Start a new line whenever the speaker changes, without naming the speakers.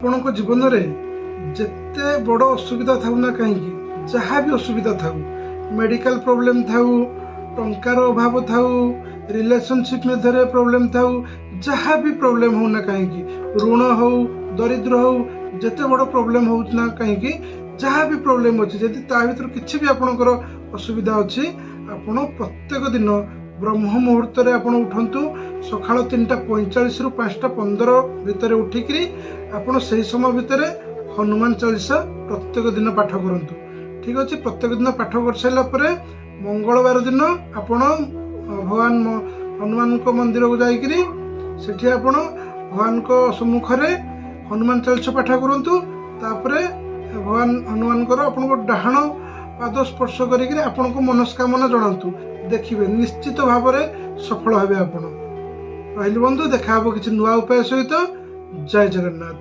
ଆପଣଙ୍କ ଜୀବନରେ ଯେତେ ବଡ଼ ଅସୁବିଧା ଥାଉ ନା କାହିଁକି, ଯାହା ବି ଅସୁବିଧା ଥାଉ, ମେଡିକାଲ ପ୍ରୋବ୍ଲେମ୍ ଥାଉ, ଟଙ୍କାର ଅଭାବ ଥାଉ, ରିଲେସନସିପ୍ ମଧ୍ୟରେ ପ୍ରୋବ୍ଲେମ୍ ଥାଉ, ଯାହା ବି ପ୍ରୋବ୍ଲେମ୍ ହଉ ନା କାହିଁକି, ଋଣ ହଉ, ଦରିଦ୍ର ହଉ, ଯେତେ ବଡ଼ ପ୍ରୋବ୍ଲେମ୍ ହଉ ନା କାହିଁକି, ଯାହା ବି ପ୍ରୋବ୍ଲେମ୍ ଅଛି, ଯଦି ତା ଭିତରୁ କିଛି ବି ଆପଣଙ୍କର ଅସୁବିଧା ଅଛି, ଆପଣ ପ୍ରତ୍ୟେକ ଦିନ ବ୍ରହ୍ମ ମୁହୂର୍ତ୍ତରେ ଆପଣ ଉଠନ୍ତୁ। ସକାଳ 3:45ରୁ 5:15 ଭିତରେ ଉଠିକିରି ଆପଣ ସେହି ସମୟ ଭିତରେ ହନୁମାନ ଚାଳିଶା ପ୍ରତ୍ୟେକ ଦିନ ପାଠ କରନ୍ତୁ। ଠିକ୍ ଅଛି, ପ୍ରତ୍ୟେକ ଦିନ ପାଠ କରିସାରିଲା ପରେ ମଙ୍ଗଳବାର ଦିନ ଆପଣ ଭଗବାନ ହନୁମାନଙ୍କ ମନ୍ଦିରକୁ ଯାଇକିରି ସେଠି ଆପଣ ଭଗବାନଙ୍କ ସମ୍ମୁଖରେ ହନୁମାନ ଚାଳିଶା ପାଠ କରନ୍ତୁ। ତାପରେ ଭଗବାନ ହନୁମାନଙ୍କର ଆପଣଙ୍କ ଡାହାଣ ପାଦ ସ୍ପର୍ଶ କରିକିରି ଆପଣଙ୍କ ମନସ୍କାମନା ଜଣାନ୍ତୁ। ଦେଖିବେ ନିଶ୍ଚିତ ଭାବରେ ସଫଳ ହେବେ ଆପଣ। ରହିଲି ବନ୍ଧୁ, ଦେଖା ହେବ କିଛି ନୂଆ ଉପାୟ ସହିତ। ଜୟ ଜଗନ୍ନାଥ।